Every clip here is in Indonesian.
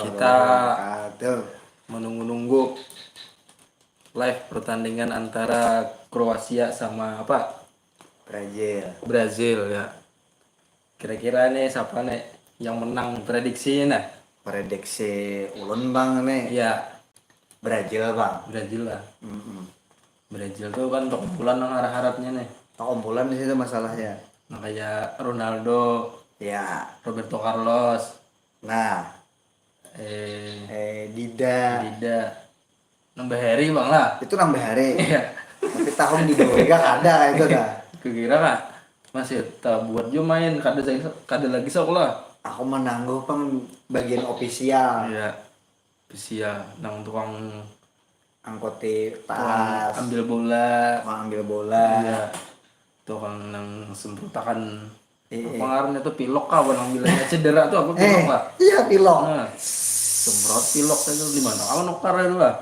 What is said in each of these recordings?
Kita wabarakatuh. menunggu-nunggu live pertandingan antara Kroasia sama Brazil ya. Kira-kira nih siapa nih yang menang prediksinya nah? Prediksi ulun bang nih. Iya, Brazil bang. Brazil lah. Mm-mm. Brazil tuh kan untuk bulan yang harap-harapnya nih. Kumpulan di situ masalahnya. Nah, kayak Ronaldo, Ya. Roberto Carlos, Nah. Dida. nambah Harry bang lah. Itu nambah hari. Iya. Tapi tahun di Doriga ada itu dah. Kira kak masih tak buat jo main kada lagi sekolah. Aku menangguh pang bagian ofisial. Iya. Sia nang tukang Angkoti tas. ambil bola. Tukang ambil bola. Iya. Tukang nang semprotakan Iya. pengaruhnya tuh pilok kah nang bilangnya cedera tuh apa pilok lah. Iya pilok. Nah, semprot pilok itu di mana? Kalau nukar itu lah.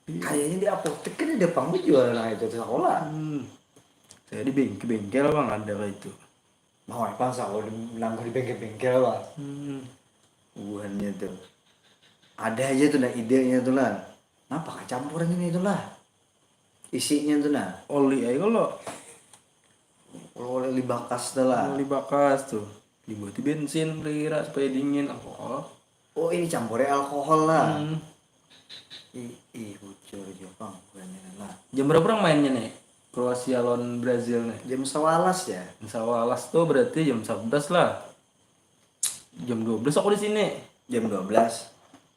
Kayaknya di apotek kan ada panggung jual lah itu di sekolah. Saya di bengkel bang ada kayak itu. Mau apa kalau menangguh di bengkel-bengkel bang. Buannya tuh. Ada aja tuh nah idenya tuh lah. Nah pakai campuran ini tuh lah. Isinya tuh nah. Oli aja kalau Kalau oli bakas tuh lah. oli bakas tuh dibuat bensin kira supaya dingin alkohol. Oh ini campurnya alkohol lah. Hmm. Bocor aja bang. Buannya lah. Jam berapa orang mainnya nih? Kroasia lawan Brazil nih. Jam 11 ya. Alas tuh berarti jam 11 lah. Jam 12 aku di sini. Jam 12.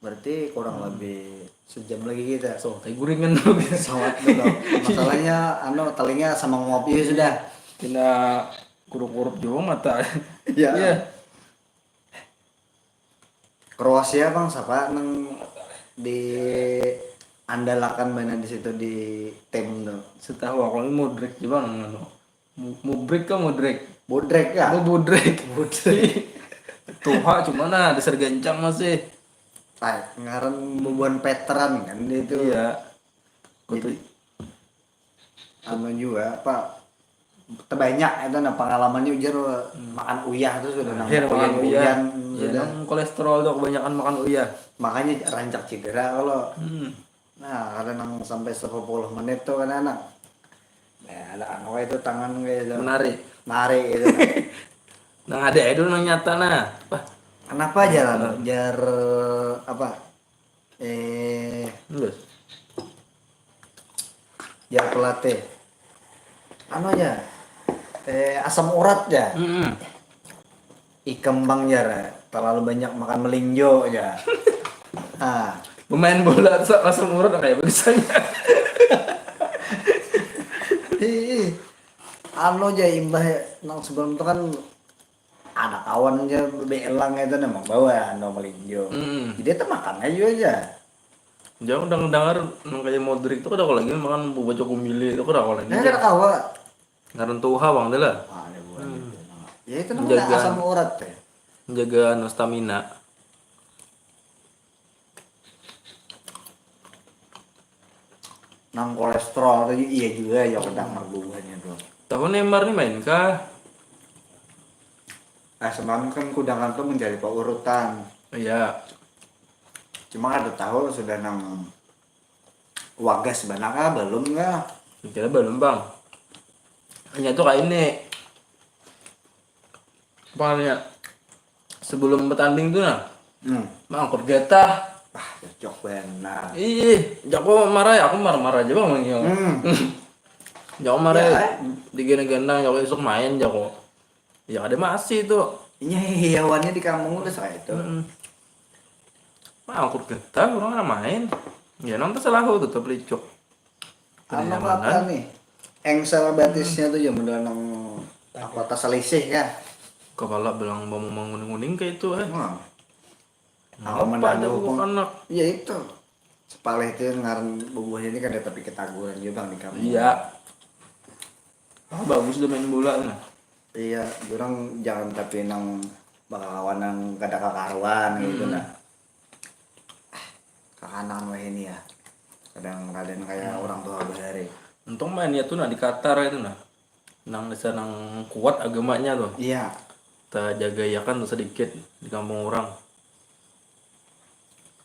Berarti kurang lebih sejam lagi kita. So, tai guringan dulu. Sawat dulu. Masalahnya telinga sama ngopi sudah. Tina kurup-kurup juga mata. Iya. Iya. Kroasia bang siapa nang di andalakan mana di situ di tim tuh. Setahu aku ini Modric juga ngono. Modric kan Modric. Bodrek ya? Oh, Modric. Tuha cuma nah dasar gancang masih. Ngaran bebuan veteran kan dia itu. Iya. Jadi, juga Pak terbanyak itu nah pengalamannya ujar makan uyah tuh sudah nang Makan uyah. sudah. Ya, kolesterol tuh kebanyakan makan uyah. Makanya rancak cedera kalau nah kadang nang sampai 10 menit tuh kan anak. Nah, ada anu itu tangan kayak Menarik. gitu. Nang ada itu nang nyata nah. Wah, Kenapa jalan jar apa? terus. Jar pelatih. Anu aja. Asam urat ya. Ikembang jar. Terlalu banyak makan melinjo aja. Pemain bola langsung urut kayak biasanya. Anu aja imbah nang sebelum itu kan ada kawan aja beelang itu memang bawa anu melinjo. Jadi itu makan aja. Jangan udah dengar nang kayak Modric tuh kalau lagi makan bubur cokumili itu kalau lagi. Nah, ada kawa. Ngaran tuha bang deh lah. Ada bukan gitu. Ya itu namanya asam urat teh. Menjaga stamina. Nang kolesterol tadi iya juga ya kedang marbuannya tuh. Tahu Neymar nih main kah? Semalam kan kudangan tuh menjadi paurutan. Iya. Cuma ada tahu sudah nang wagas banaka belum nggak? Kira belum bang. Hanya tuh kayak ini. Apanya? Sebelum bertanding tuh nah. Mangkut getah. Cocok benar. Ih, Jako marah ya, aku marah-marah aja bang. Jako marah ya. Digena-gena, Jako esok main Jako. Ya ada masih tuh. Ini hewannya di kampung udah saya itu. Mangkut getah, orang main. Ya nonton salahu tetap licok. Anu apa nih? Engsel batisnya tuh ya bener nang kota selisih ya. Kepala belang mau menguning-uning kayak itu Aku Apa ada menangguh anak? ya itu. Sepalih itu ngaran bubuhnya ini kan ada tapi ketaguan juga bang di kampung. Iya. Bagus udah main bola nah. Iya, orang jangan tapi nang bakawan nang kada kakaruan gitu nah. Kakanan wah ini ya. Kadang-kadang kayak orang tua bahari. Untung main ya tuh nah di Qatar itu nah. Nang desa nang kuat agamanya tuh. Iya. Kita jaga ya kan tuh sedikit di kampung orang.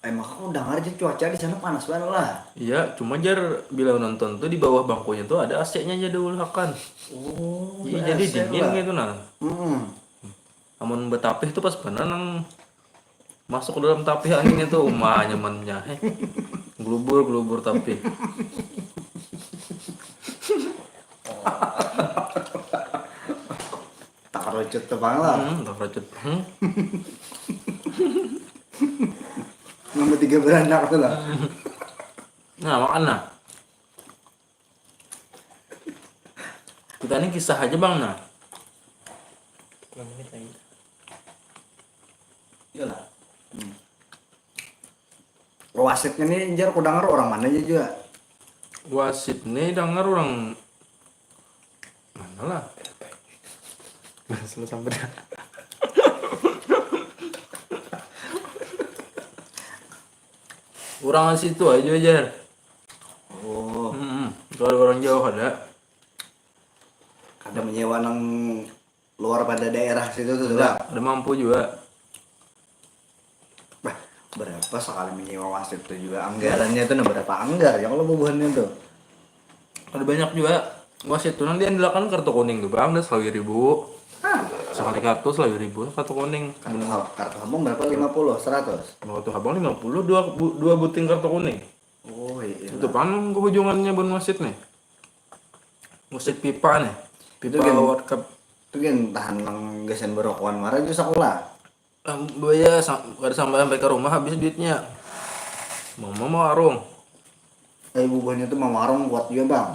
Emang aku udah aja cuaca di sana panas banget lah. Iya, cuma jar bila nonton tuh di bawah bangkunya tuh ada AC-nya aja dulu kan. Oh, Iya, jadi AC dingin lah. gitu nah. Amun betapih tuh pas benar nang masuk ke dalam tapih anginnya tuh nyamannya. Gelubur tapih. Tak kerucut tebang lah. Tak racun. Nomor 3 beranak tuh lah. Nah, makan nah. Kita ini kisah aja bang nah. 5 menit lagi. Iyalah. Wasitnya nih jar aku denger orang mana aja juga. Wasit nih denger orang mana lah. Selesai sampai dah. Orang situ aja jar. Oh, Kalau orang jauh ada. ada menyewa nang luar pada daerah situ tuh lah. Ada mampu juga. Bah, berapa sekali menyewa wasit tuh juga anggarannya tuh berapa anggar ya kalau bubuhannya tuh. Ada banyak juga. Wasit tuh nanti yang dilakukan kartu kuning tuh bang, udah 1.000. Sekali kartu 1.000 kartu kuning. Kartu habang berapa? 50, 100. Kartu abang 50, dua buting kartu kuning. Oh iya. Itu pan kehujungannya bon wasit nih. Wasit pipa nih. Pipa Itu kan- World Cup. Itu kan tahan nang gesen berokuan marah itu sekolah. Buaya ada sampai ke rumah habis duitnya. Mama mau warung. Bubuhannya tuh mau warung buat juga bang.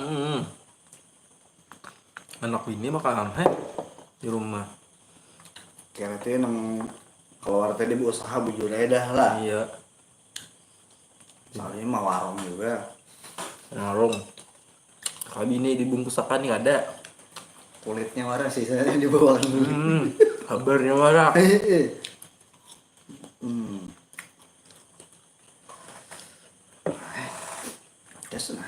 Anak ini makan di rumah. Kira tuh nang keluar tadi usaha bujur dah lah. Iya, Soalnya mau warung juga. warung. Kalau ini dibungkus akan nih ada. Kulitnya marah sisanya dibawa dulu. Kabarnya marah. Just nah.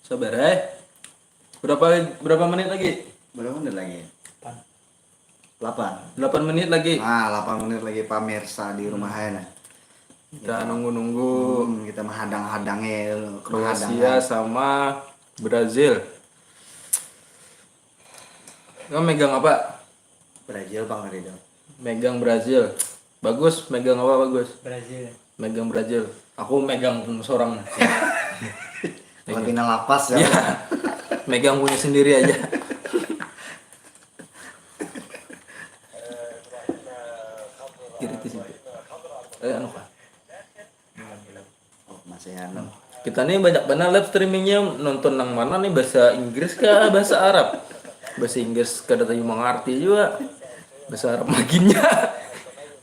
Sabar berapa menit lagi? Berapa menit lagi? 8. 8 menit lagi. Nah, 8 menit lagi pemirsa di rumah Hana. Kita nunggu-nunggu Kita menghadang-hadangi Kroasia sama Brazil. Kamu megang apa? Brazil bang tadi dong. Megang Brazil. Bagus, megang apa bagus? Brazil. Megang Brazil. Aku megang seorang. Lebih lapas ya. Iya. Megang punya sendiri aja. Kiri ke situ. Anu kan. Oh, masih anu. Kita nih banyak banget live streamingnya nonton nang mana nih bahasa Inggris kah bahasa Arab? Bahasa Inggris kada tahu mengerti juga. Bahasa Arab maginnya.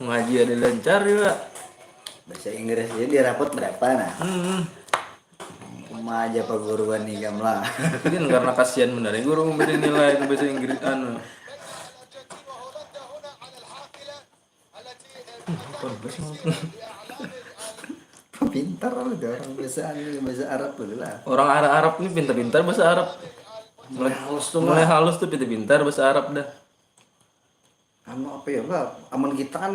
Ngaji ada lancar juga. Bahasa Inggris aja di rapot berapa nah? Cuma aja perguruan nih gamla. Mungkin karena kasihan benar ya guru memberi nilai ke bahasa Inggris anu. Pintar lah dia orang bahasa Arab tuh lah. Orang Arab ini pintar-pintar bahasa Arab. Mulai halus tuh Mulai lah. halus tuh pintar-pintar bahasa Arab dah. Anu apa ya lah? Aman kita kan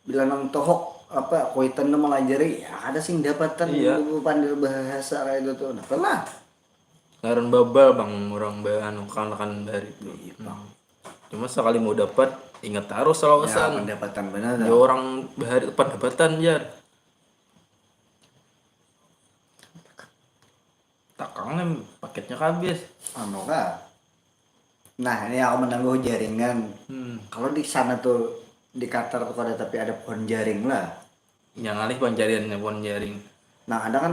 bilang tohok apa kuitan melajari ya ada sih dapatan Iya. pandai bahasa kayak gitu tuh. Nah, lah. Ngaran babal bang orang anu kan dari itu. Cuma sekali mau dapat ingat taruh Ya, salawasan. pendapatan benar. Ya orang bahari pendapatan ya. Takangnya paketnya habis. Anu kah? Nah, ini aku menangguh jaringan. Kalau di sana tuh di Qatar tuh ada tapi ada pohon jaring lah. Yang alih pencariannya pohon jaring. Nah, ada kan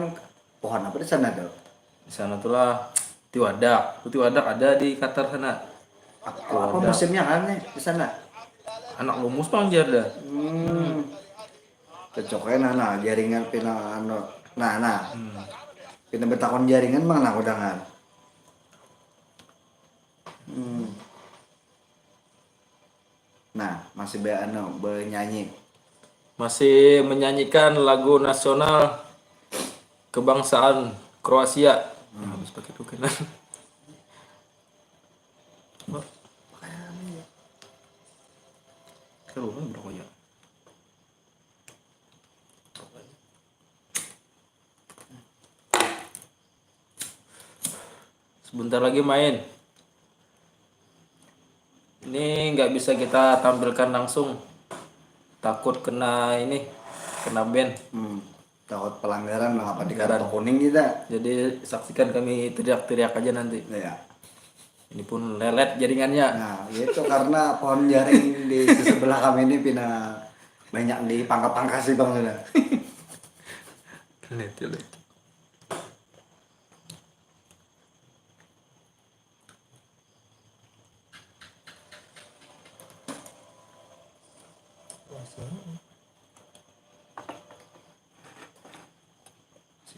pohon apa di sana tuh? Di sana tuh lah tiwadak. Tiwadak ada di Qatar sana. Apa musimnya kan nih di sana? Anak lumus panjar dah. Cocoknya nah jaringan pina anu. Nah. Pina betakon jaringan mana udangan. Nah, masih bernyanyi. Masih menyanyikan lagu nasional kebangsaan Kroasia. Habis pakai tukenan. Wah, seru kan bro ya. Sebentar lagi main. Ini nggak bisa kita tampilkan langsung. Takut kena ini, kena ban. Takut pelanggaran lah, apa di Pelanggaran. kartu kuning kita. Jadi saksikan kami teriak-teriak aja nanti. Ya. Ini pun lelet jaringannya. Nah, itu karena pohon jaring di sebelah kami ini pindah banyak dipangkas-pangkas sih bang sudah. Lelet.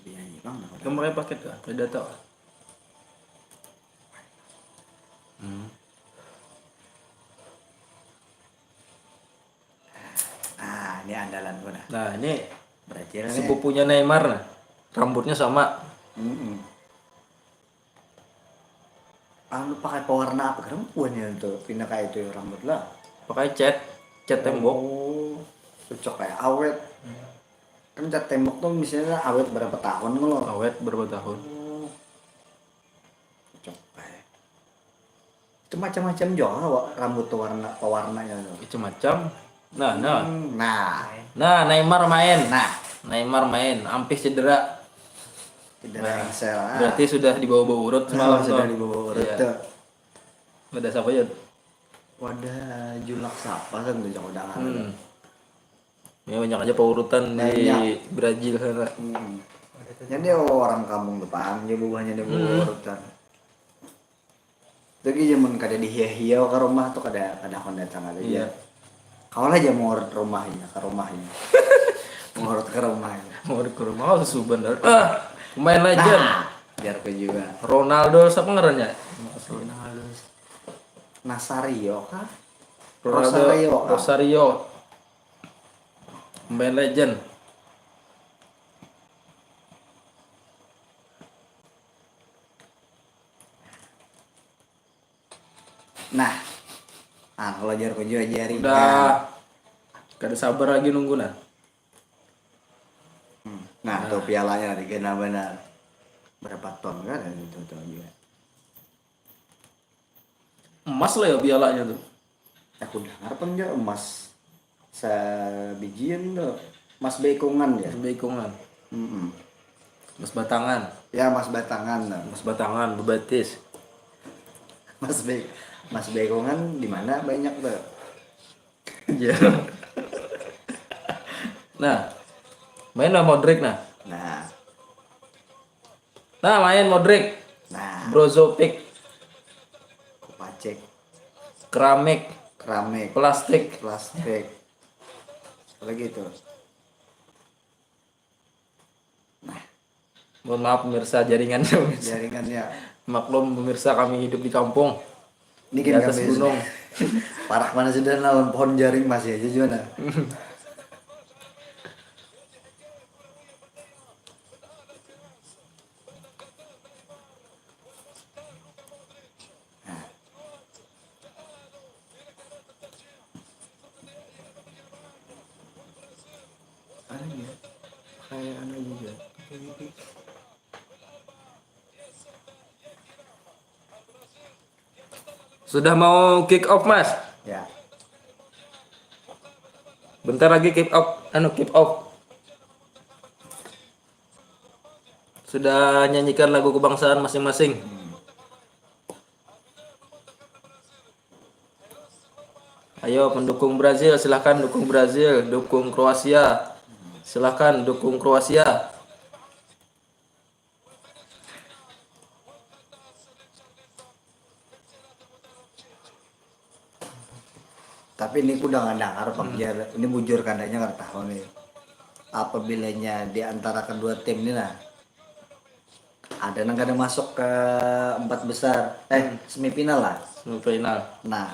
Nyanyi bang. Kamu pakai paket kah? Pakai data kah? Nah, ini andalan gua nah. Nah ini Brazil nih. sepupunya Neymar nah. Rambutnya sama. Lu pakai pewarna apa perempuan ya tuh pindah kayak itu ya, rambut lah. Pakai cat tembok. Oh, cocok kayak awet. Kan cat tembok tuh misalnya awet berapa tahun lo? Awet berapa tahun? Cocok kayak. Itu macam-macam juga rambut tuh warna pewarnanya tuh. Macam-macam. Nah. Nah, Neymar main. nah, Neymar main. Hampir cedera. tidak Nah, engsel. berarti sudah dibawa-bawa urut semalam sudah tuh. dibawa urut Iya. tuh. Ada siapa ya? Wadah Julak siapa kan tuh jangan udah Ya banyak aja paurutan di Brazil sana. Jadi orang kampung depan dia buahnya dia bawa urutan. Lagi zaman kada dihia-hia ke rumah tuh kada kon datang ada Iya. dia. Kau aja mau urut rumahnya ke rumahnya. Mau urut ke rumahnya. Mau ke rumah susu bener. Pemain legend. Biar aku juga. Ronaldo siapa ngarannya? Nasario kah? Ronaldo Rosario. Rosario. Pemain legend. Nah, kalau jar ko juga jari. Udah kada sabar lagi nunggu nah. Nah, tuh pialanya di benar berapa ton kan itu tuh juga. Emas lah ya pialanya tuh. Aku dengar pun dia emas sebijian tuh. Emas bekongan ya. Bekongan. Mm-mm. Emas batangan. Ya mas batangan lah. Emas batangan bebatis. Mas bekongan di mana banyak tuh. Iya. Nah, main lah Modric nah. Nah main Modric. Nah, Brozovic, Kopacek, keramik, keramik, plastik. plastik. Lagi itu. Mohon maaf pemirsa jaringannya. Pemirsa. Jaringannya. Maklum pemirsa kami hidup di kampung. Ini Di kan atas kami gunung. parah mana sudah lawan pohon jaring masih aja juga. Ada ya? Kayak anak juga. Sudah mau kick off mas? Ya. Bentar lagi kick off. Kick off. Sudah nyanyikan lagu kebangsaan masing-masing. Ayo pendukung Brazil silahkan dukung Brazil, dukung Kroasia. Silahkan dukung Kroasia. Tapi ini udah nggak dengar Pak Jar. Ini bujur kandanya nggak tahu nih. Apabilanya di antara kedua tim ini lah ada yang kadang masuk ke empat besar, semifinal lah. Semifinal. Nah,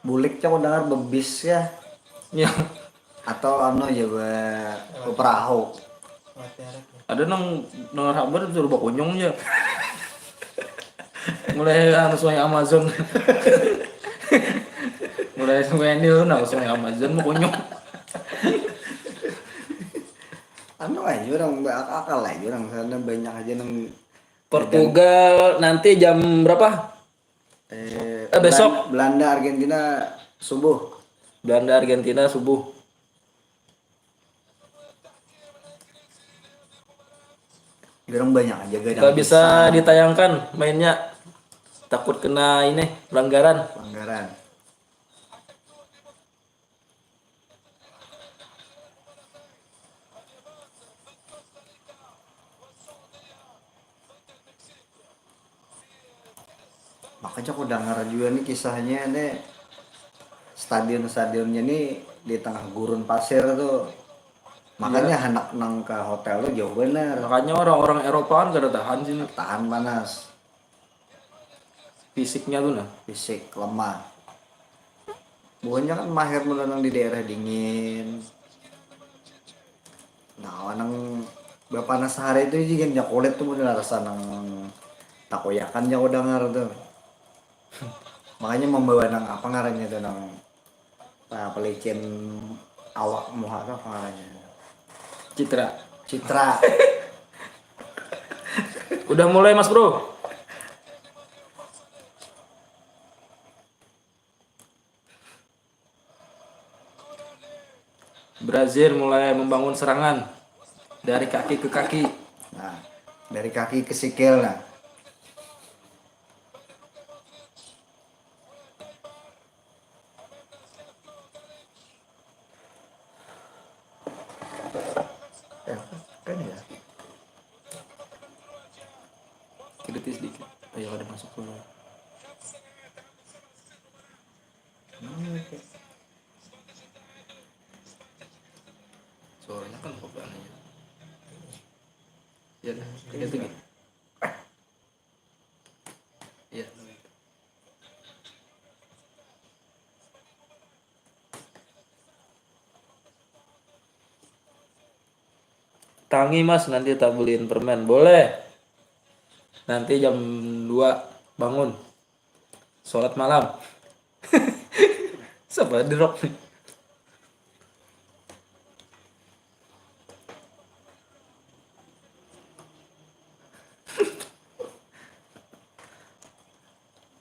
bulik cak dengar bebis ya Ya. atau ya perahu. Ada nang kabar suruh bakunyong ya. Mulai anu sungai Amazon. Mulai sungai Nil nah sungai Amazon mau konyol. Anu aja orang akal aja orang sana banyak aja nang Portugal nanti jam berapa? Besok. Belanda Argentina subuh. Belanda Argentina subuh. Orang banyak aja Gak bisa ditayangkan mainnya. Takut kena ini pelanggaran. pelanggaran. Makanya aku dengar juga nih kisahnya nih stadion-stadionnya nih di tengah gurun pasir tuh. Makanya hendak nang ke hotel tuh jauh bener. Makanya orang-orang Eropa kan gak tahan sih Tahan panas, fisiknya tuh nah. fisik lemah. Bukannya kan mahir menenang di daerah dingin. Nah, nang bapak sehari itu juga nyak kulit tuh bener rasa nang takoyakan yang udah dengar tuh. Makanya membawa nang apa ngarannya tuh nang pelicin awak muha apa ngarannya. Citra. Udah mulai Mas Bro. Brazil mulai membangun serangan dari kaki ke kaki. Nah, dari kaki ke sikil nah. Kan ya. Kritis dikit. Ayo ada masuk dulu. Suaranya kan kok aneh. Ya, kayak gitu. Iya. Tangi Mas, nanti tak beliin permen. Boleh. Nanti jam 2 bangun. Sholat malam. Siapa di rock nih?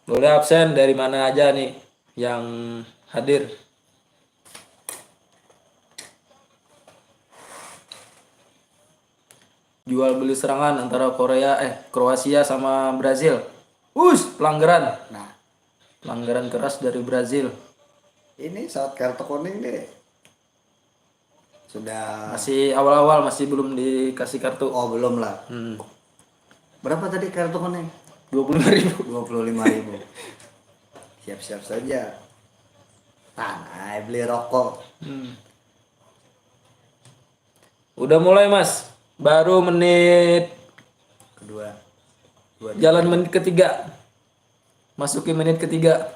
Boleh absen dari mana aja nih yang hadir. Jual beli serangan antara Kroasia sama Brazil. Pelanggaran. Nah, Pelanggaran keras dari Brazil. ini saat kartu kuning deh. Sudah Masih awal-awal, masih belum dikasih kartu. oh belum lah. Hmm. Berapa tadi kartu kuning? 25.000. 25.000. Siap-siap saja. Tanah beli rokok. Udah mulai Mas. Baru menit Kedua. jalan menit ketiga. Masuki menit ketiga.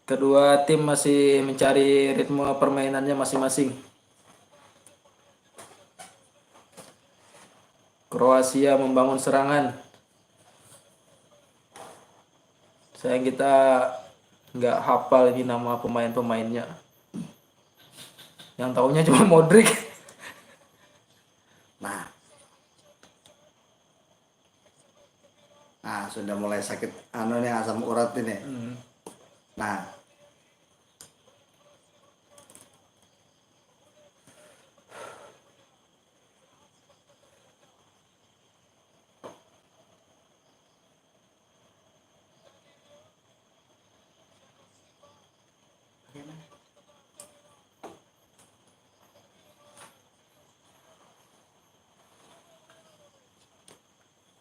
Kedua tim masih mencari ritme permainannya masing-masing. Kroasia membangun serangan. Sayang kita nggak hafal ini nama pemain-pemainnya. Yang taunya cuma Modric. Nah, sudah mulai sakit anu nih asam urat ini. Nah,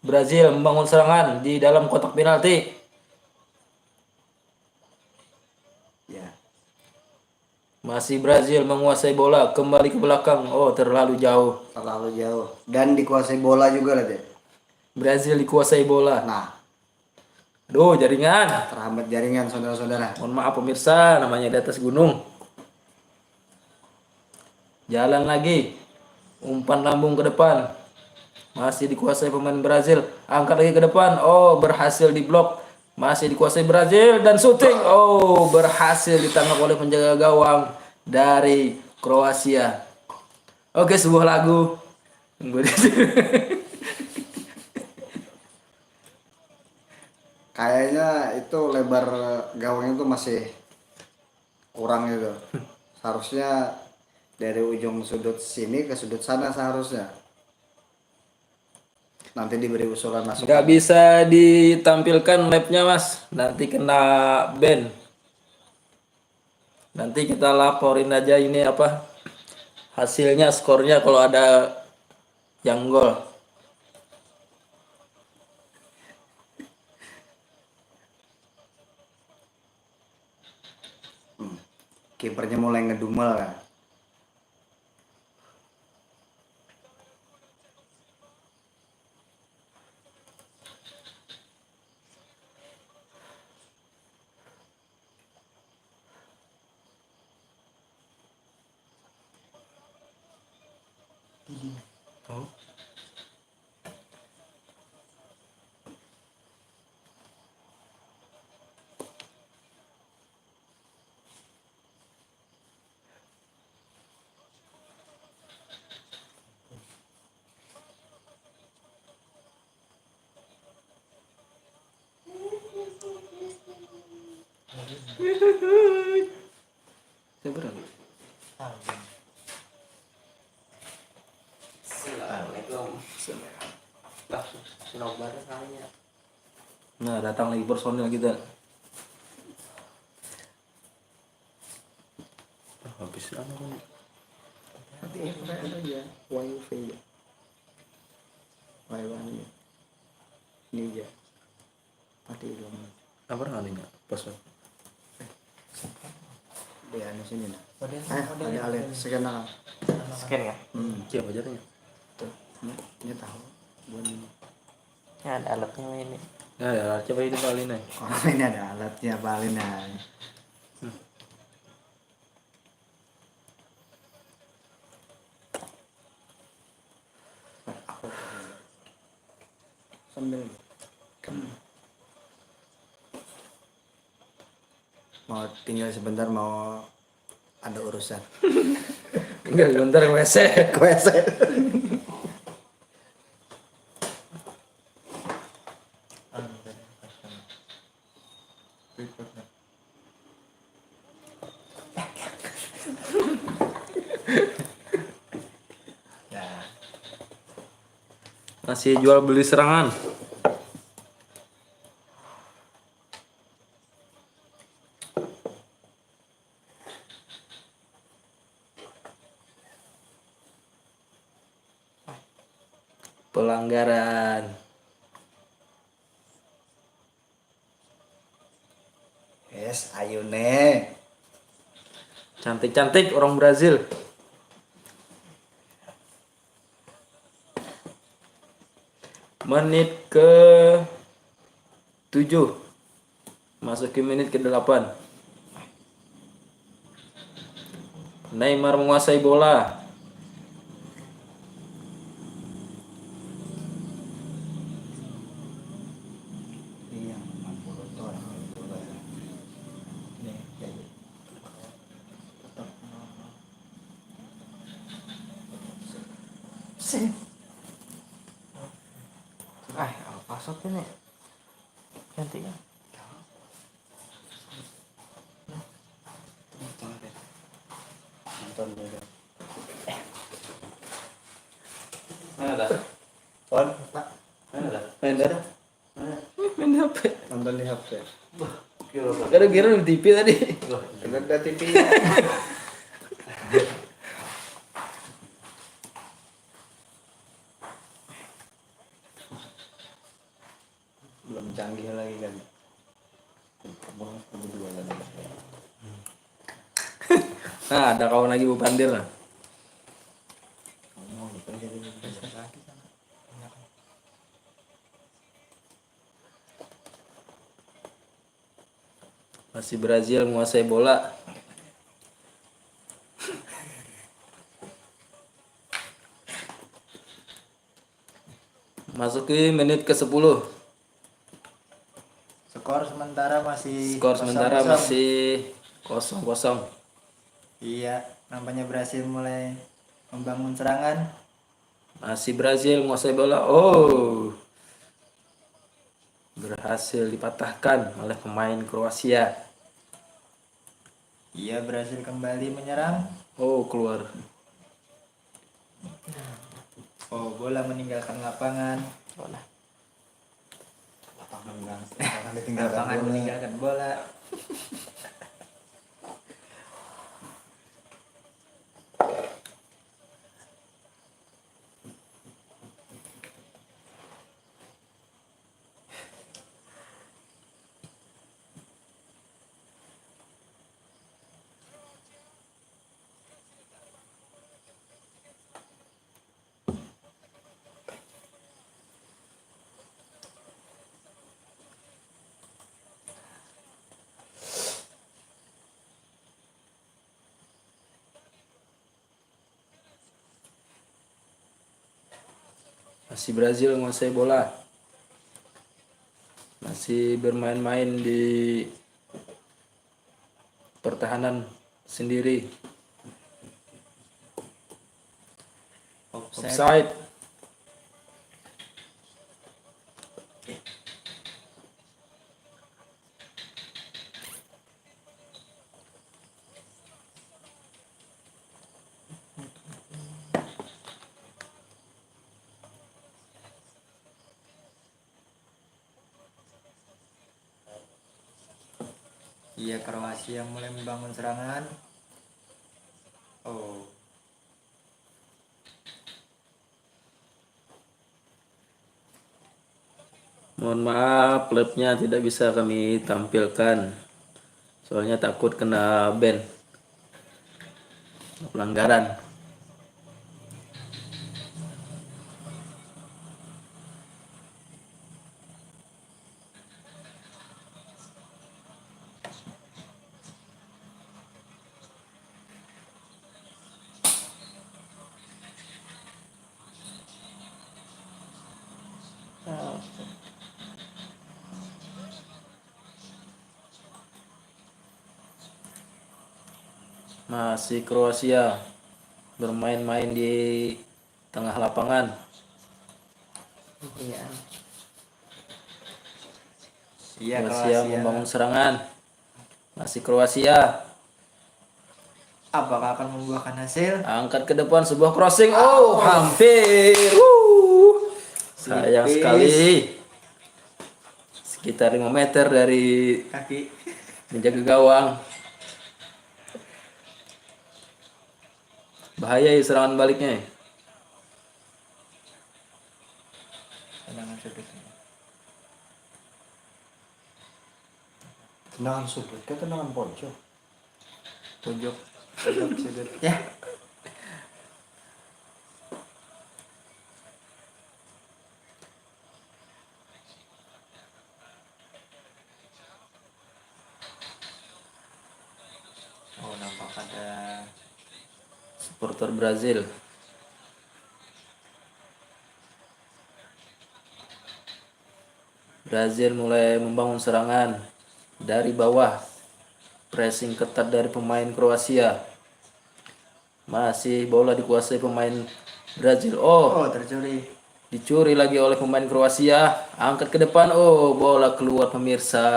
Brazil membangun serangan di dalam kotak penalti. ya. Masih Brazil menguasai bola, kembali ke belakang. Oh, terlalu jauh. Terlalu jauh dan dikuasai bola juga lah deh. Brazil dikuasai bola. Nah, Aduh, jaringan. terhambat jaringan saudara-saudara. Mohon maaf pemirsa, namanya di atas gunung. Jalan lagi. Umpan lambung ke depan. Masih dikuasai pemain Brazil. Angkat lagi ke depan. Oh, berhasil diblok. Masih dikuasai Brazil dan syuting. Oh, berhasil ditangkap oleh penjaga gawang dari Kroasia. Oke, sebuah lagu. Tunggu di sini. Kayaknya itu lebar gawangnya tuh masih kurang gitu. Seharusnya dari ujung sudut sini ke sudut sana seharusnya. Nanti diberi usulan Nggak masukan. bisa ditampilkan mapnya mas. Nanti kena ban. Nanti kita laporin aja ini apa hasilnya, skornya kalau ada yang gol. Kipernya mulai ngedumel kan. Oh. Saya berani. Nah, datang lagi personil kita. Habis anu. Nanti aja wifi ya. Wifi ini aja. Mati dong. Apa namanya? Password. Di anu sini nah. Ada alat scan lah. Scan ya? Siapa ajarnya? Tuh, ini tahu. Buat ini. Ya ada alatnya ini. Ya, coba ini kali nih. Oh, ini ada alatnya paling nah. Sambil mau tinggal sebentar mau ada urusan. Enggak, bentar WC. WC. Masih jual beli serangan. Pelanggaran. Yes, ayo nih. Cantik-cantik orang Brazil. Menit ke 7. Masuki menit ke 8. Neymar menguasai bola. Iya, 60 ton. Nih, jadi. Sih. Pasok ini. Cantiknya. Nonton dulu. Mana dah? Pon, Mana dah? main dah. Main HP. Nonton di HP. Kira-kira di TV tadi. Ada TV. Belum canggih lagi kan. Berdua lagi. Nah, ada kawan lagi Bu Pandir lah. Masih Brazil menguasai bola. Memasuki menit ke-10. Skor sementara masih Skor sementara 0-0. masih 0-0. Iya, nampaknya berhasil mulai membangun serangan. Masih Brazil menguasai bola. Oh, berhasil dipatahkan oleh pemain Kroasia. Iya, berhasil kembali menyerang. Oh, keluar. Oh, bola meninggalkan lapangan. Bola. Lapangan meninggalkan bola. Masih Brazil menguasai bola. Masih bermain-main di pertahanan sendiri. Offside. Iya, Kroasia mulai membangun serangan. Oh, Mohon maaf, klubnya tidak bisa kami tampilkan. Soalnya takut kena ban. Pelanggaran. Masih Kroasia bermain-main di tengah lapangan. Iya. iya Kroasia Kroasia. membangun serangan. Masih Kroasia. Apakah akan membuahkan hasil? Angkat ke depan sebuah crossing. Oh, hampir. Sayang Tipis. sekali. Sekitar 5 meter dari Kaki. menjaga gawang. Bahaya ya serangan baliknya. Tendangan sudutnya. Tendangan sudut ke tendangan pojok. Pojok. Sudut. Ya. Oh, nampak ada Supporter Brazil. Brazil mulai membangun serangan dari bawah. Pressing ketat dari pemain Kroasia. Masih bola dikuasai pemain Brazil. Oh, oh tercuri. dicuri lagi oleh pemain Kroasia. Angkat ke depan. Oh, bola keluar pemirsa.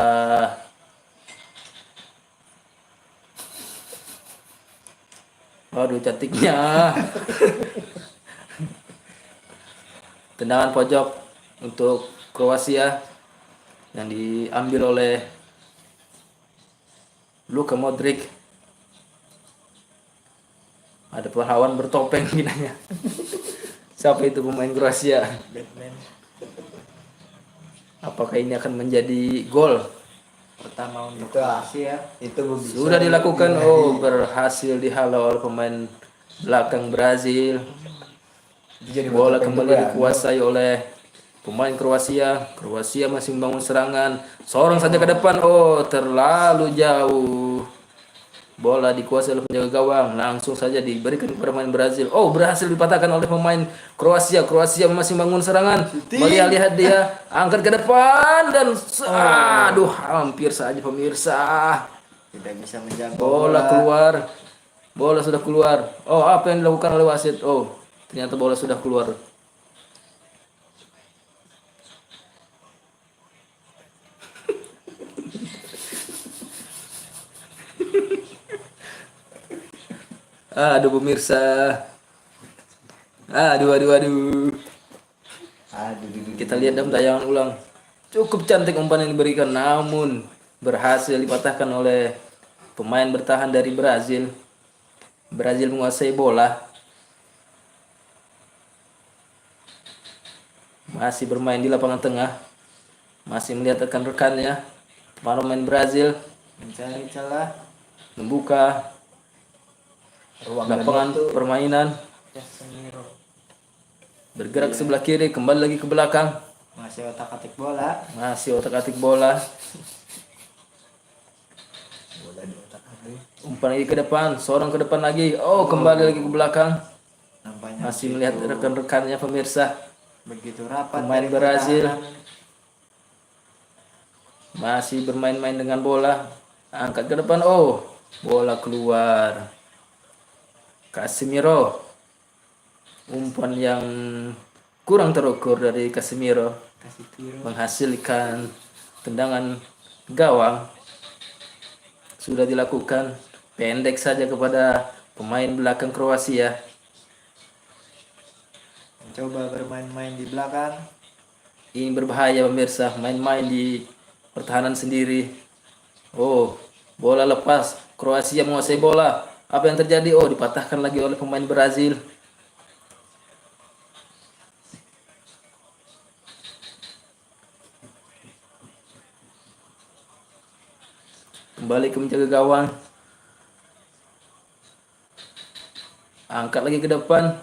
Waduh, cantiknya. Tendangan pojok untuk Kroasia yang diambil oleh Luka Modric. Ada pahlawan bertopeng binanya. Siapa itu pemain Kroasia? Batman Apakah ini akan menjadi gol? pertama untuk Itu Kroasia. Itu bisa Sudah dilakukan. Oh, berhasil dihalau oleh pemain belakang Brazil. jadi Bola bertopeng kembali juga. dikuasai oleh pemain Kroasia. Kroasia masih membangun serangan. Seorang saja ke depan. Oh, terlalu jauh. Bola dikuasai oleh penjaga gawang, langsung saja diberikan kepada pemain Brazil. Oh, berhasil dipatahkan oleh pemain Kroasia. Kroasia masih bangun serangan. Lihat dia angkat ke depan dan aduh, hampir saja pemirsa. Tidak bisa menjaga Bola keluar. Bola sudah keluar. Oh, apa yang dilakukan oleh wasit? Oh, ternyata bola sudah keluar. Aduh pemirsa. Aduh. Kita lihat dalam tayangan ulang. Cukup cantik umpan yang diberikan, namun berhasil dipatahkan oleh pemain bertahan dari Brazil. Brazil menguasai bola. Masih bermain di lapangan tengah. Masih melihat rekan-rekannya. Pemain Brazil mencari celah, membuka Ruang lapangan permainan. Casemiro Bergerak ke sebelah kiri, kembali lagi ke belakang. masih otak-atik bola. Masih otak-atik bola. bola di otak atik. Umpan lagi ke depan, seorang ke depan lagi. Oh, kembali lagi ke belakang. Nampaknya Masih melihat rekan-rekannya pemirsa. begitu rapat Pemain dari Brazil. pertahanan. Masih bermain-main dengan bola. Angkat ke depan. Oh, bola keluar. Casemiro. Umpan yang kurang terukur dari Casemiro Kasih tiru. menghasilkan tendangan gawang. Sudah dilakukan pendek saja kepada pemain belakang Kroasia. Coba bermain-main di belakang. Ini berbahaya pemirsa, main-main di pertahanan sendiri. Oh, bola lepas. Kroasia menguasai bola. Apa yang terjadi? Oh, dipatahkan lagi oleh pemain Brazil. Kembali ke menjaga gawang. Angkat lagi ke depan.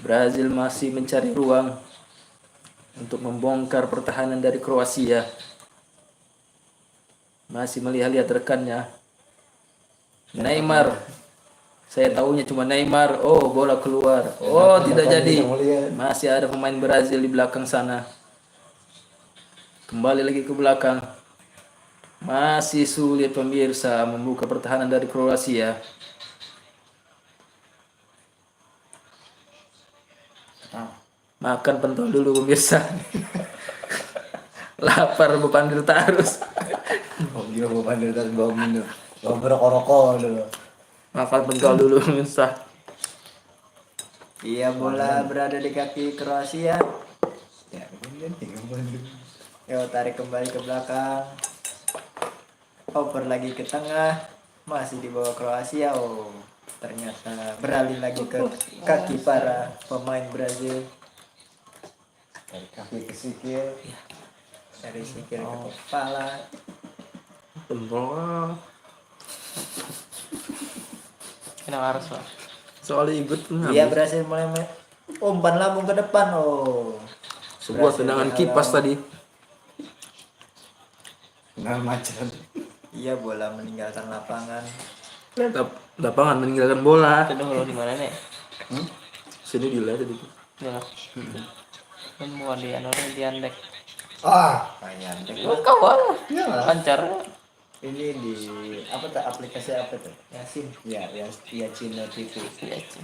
Brazil masih mencari ruang untuk membongkar pertahanan dari Kroasia. Masih melihat-lihat rekannya. Neymar. Saya tahunya cuma Neymar. Oh, bola keluar. Oh, tidak jadi. Masih ada pemain Brazil di belakang sana. Kembali lagi ke belakang. Masih sulit pemirsa membuka pertahanan dari Kroasia. Makan pentol dulu pemirsa. Lapar bepandir terus. Oh gila bawa pandai tas bawa minum. Bawa berokok dulu. Makan pentol dulu pemirsa. Iya, bola berada di kaki Kroasia. Ya kemudian kembali. Yo, tarik kembali ke belakang. Oper lagi ke tengah. Masih di bawah Kroasia. Oh, ternyata beralih lagi ke kaki para pemain Brazil. Dari kaki ke sikil. Dari sikil ke kepala. Pentol. Kena harus lah. Soalnya ikut Iya, berhasil mulai umpan lambung ke depan. Oh, sebuah berhasil tendangan dihalau. kipas tadi. Nggak macan. Iya, bola meninggalkan lapangan. Lapangan meninggalkan bola. Itu dulu di mana nih? Sini dilihat tadi. Ya. Kan mau di anu di andek. Panjang. Kawan. Lancar. Ini di apa tuh, aplikasi apa tuh? Yasin. Ya, Cina TV. Iya, Ci.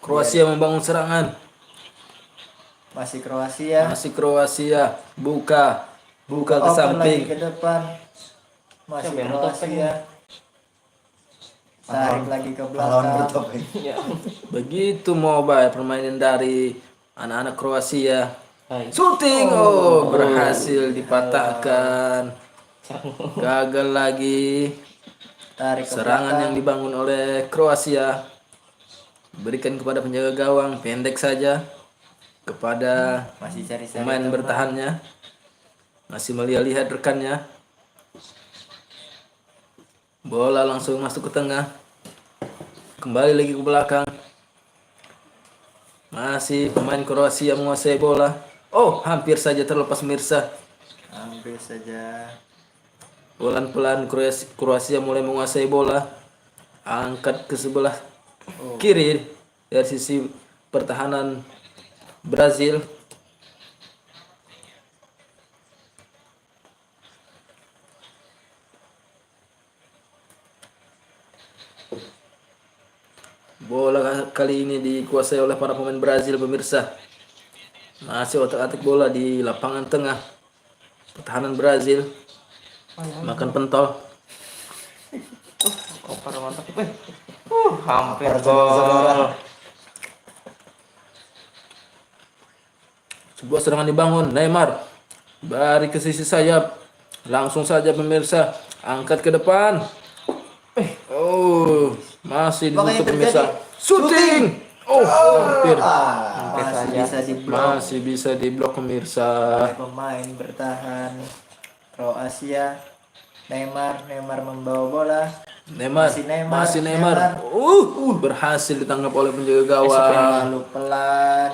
Kroasia membangun serangan. Masih Kroasia. Masih Kroasia. Buka ke Open samping. lagi ke depan. Masih Siapa yang Kroasia. Tarik lagi ke Lawan belakang. bertopeng. Ya. Begitu mobile permainan dari anak-anak Kroasia. Hai. Shooting, oh berhasil dipatahkan. Gagal lagi. Tarik ke Serangan yang belakang. dibangun oleh Kroasia. Berikan kepada penjaga gawang, pendek saja kepada Masih cari-cari pemain teman. bertahannya. Masih melihat-lihat rekannya. Bola langsung masuk ke tengah. Kembali lagi ke belakang. Masih pemain Kroasia menguasai bola. Oh, hampir saja terlepas Mirsa. Hampir Inggris saja. Pelan-pelan Kroasia mulai menguasai bola. Angkat ke sebelah Oh, kiri dari sisi pertahanan Brazil. Bola kali ini dikuasai oleh para pemain Brazil, pemirsa. Masih otak-atik bola di lapangan tengah. Pertahanan Brazil makan pentol. Koper mantap. Hampir Koper saudara-saudara. gol. Sebuah serangan dibangun. Neymar bari ke sisi sayap. Langsung saja pemirsa, angkat ke depan. Oh, masih Makanya ditutup terjadi pemirsa. Shooting. Oh, hampir. Hampir masih saja. bisa diblok Masih bisa diblok pemirsa. oleh pemain bertahan Kroasia. Neymar membawa bola. Neymar, Masih Neymar. berhasil ditangkap oleh penjaga Esok yang gawang. lalu pelan.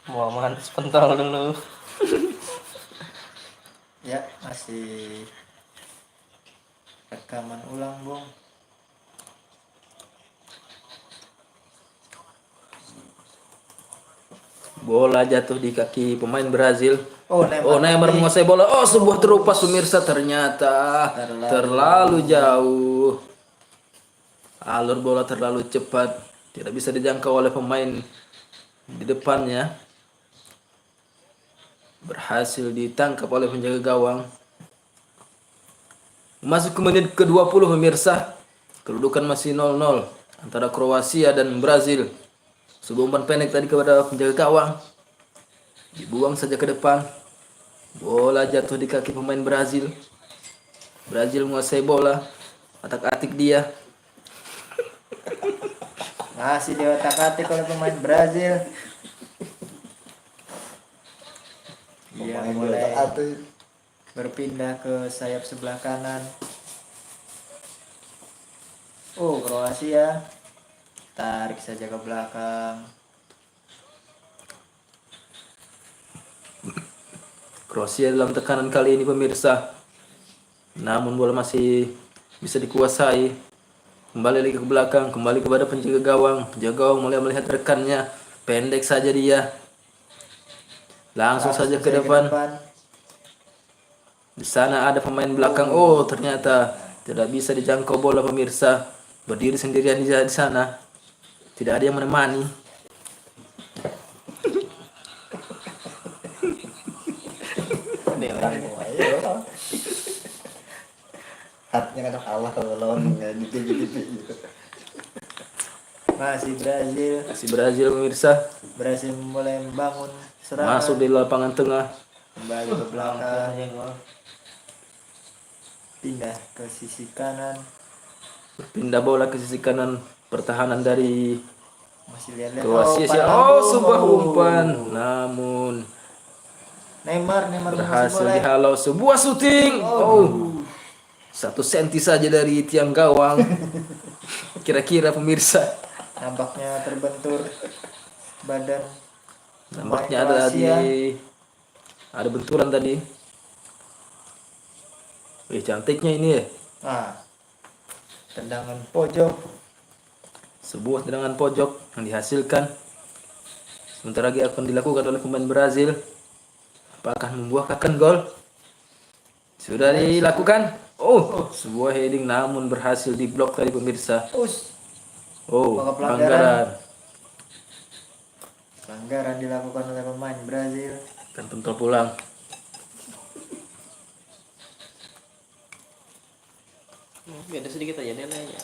Mau manis pentol dulu. Ya, masih rekaman ulang, Bung. Bola jatuh di kaki pemain Brazil. Oh, Neymar. Oh, Neymar menguasai bola. Oh, sebuah terupas pemirsa, ternyata terlalu jauh. Alur bola terlalu cepat, tidak bisa dijangkau oleh pemain di depannya. Berhasil ditangkap oleh penjaga gawang. Masuk ke menit ke-20 pemirsa. Kedudukan masih 0-0 antara Kroasia dan Brazil. Sebuah umpan pendek tadi kepada penjaga gawang. Dibuang saja ke depan. Bola jatuh di kaki pemain Brazil. Brazil menguasai bola. Atak-atik dia. Masih diotak-atik oleh pemain Brazil. Dia Pemain mulai otak-atik. berpindah ke sayap sebelah kanan. Oh, Kroasia tarik saja ke belakang. Kroasia dalam tekanan kali ini pemirsa. Namun bola masih bisa dikuasai. Kembali lagi ke belakang, kembali kepada penjaga gawang. Penjaga gawang mulai melihat rekannya. Pendek saja dia. Langsung saja ke depan. Di sana ada pemain belakang. Oh, ternyata tidak bisa dijangkau bola pemirsa. Berdiri sendirian di sana. Tidak ada yang menemani. Hatinya kadang kalah kalau lawan nggak di TV gitu. Masih Brazil. Masih Brazil pemirsa. Brazil mulai membangun serangan. Masuk di lapangan tengah. Kembali ke belakang. Pindah ke sisi kanan. Pindah bola ke sisi kanan pertahanan dari Masih lihat-lihat. Kroasia. Oh, sebuah umpan. Namun Neymar menguasai berhasil bola. dihalau. Sebuah syuting. Oh, 1 senti saja dari tiang gawang. Kira-kira pemirsa. Nampaknya terbentur badan. Nampaknya pemain Kroasia. ada benturan tadi. Wih, cantiknya ini ya. Tendangan pojok. Sebuah tendangan pojok yang dihasilkan. Sebentar lagi akan dilakukan oleh pemain Brazil. Apakah membuahkan gol? Sudah dilakukan. Oh, sebuah heading namun berhasil diblok tadi pemirsa. Oh, Apakah pelanggaran. Pelanggaran dilakukan oleh pemain Brazil. Dan pentol pulang. Beda sedikit aja nilainya.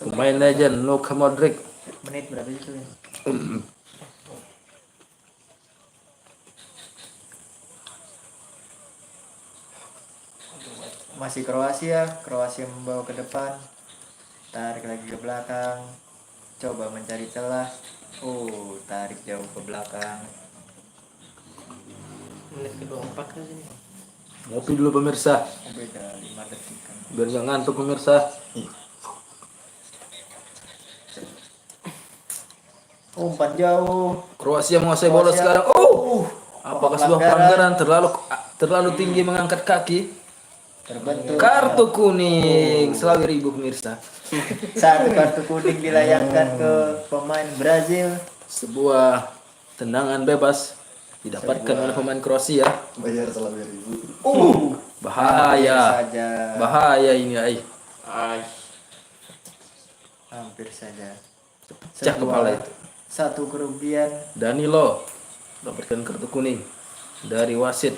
Pemain legend Luka Modric. Menit berapa itu ini? Masih Kroasia membawa ke depan, tarik lagi ke belakang, coba mencari celah. Oh, tarik jauh ke belakang. Menit ke-24 kan sini. Ngopi dulu pemirsa, Beda 5 detik kan. biar nggak ngantuk pemirsa. Umpan jauh. Kroasia menguasai bola Kroasia. sekarang. Oh, apakah sebuah pelanggaran terlalu tinggi mengangkat kaki? Terbentuk Kartu kuning, selalu ribu pemirsa. satu kartu kuning dilayangkan ke pemain Brazil. Sebuah tendangan bebas didapatkan oleh pemain Kroasia. Bayar selama 2.000. Bahaya, Saja. bahaya ini, ay. Hampir saja. Pecah kepala itu. Satu kerugian. Danilo dapatkan kartu kuning dari wasit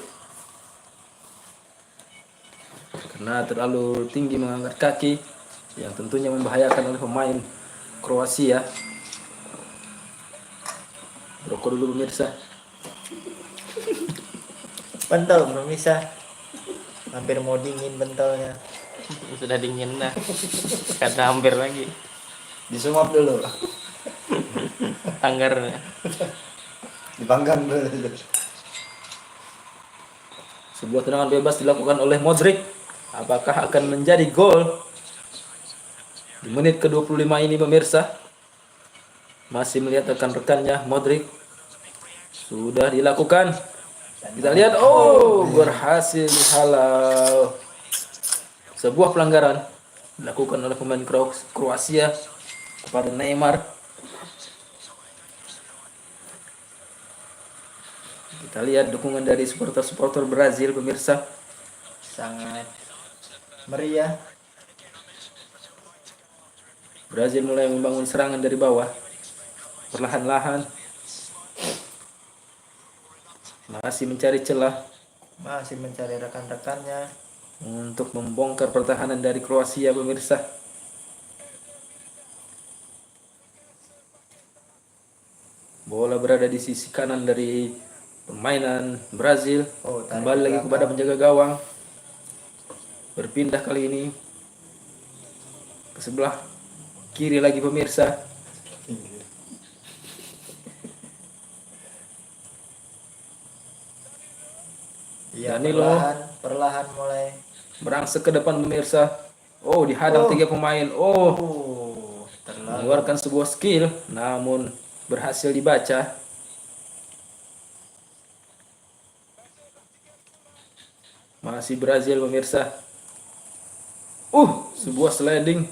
karena terlalu tinggi mengangkat kaki yang tentunya membahayakan oleh pemain Kroasia. Rokok dulu pemirsa. Pentol pemirsa. Hampir mau dingin pentolnya. Sudah dingin nah. Kata hampir lagi. Disumap dulu. Tanggar. Dipanggang dulu. Sebuah tendangan bebas dilakukan oleh Modric. Apakah akan menjadi gol? Di menit ke-25 ini pemirsa. Masih melihat rekan-rekannya Modric. Sudah dilakukan. Kita lihat, oh, berhasil dihalau. Sebuah pelanggaran dilakukan oleh pemain Kroasia kepada Neymar. Kita lihat dukungan dari supporter-supporter Brazil pemirsa. Sangat meriah. Brazil mulai membangun serangan dari bawah. Perlahan-lahan. Masih mencari celah Masih mencari rekan-rekannya. untuk membongkar pertahanan dari Kroasia pemirsa. Bola berada di sisi kanan dari permainan Brazil. Oh, tarik Kembali ke lagi belakang. kepada penjaga gawang. Berpindah kali ini ke sebelah kiri lagi pemirsa. Iya, Danilo. perlahan mulai. Merangsek ke depan pemirsa. Oh, dihadang 3 pemain. Oh, Terlalu. mengeluarkan sebuah skill namun berhasil dibaca. Masih Brazil pemirsa. Sebuah sliding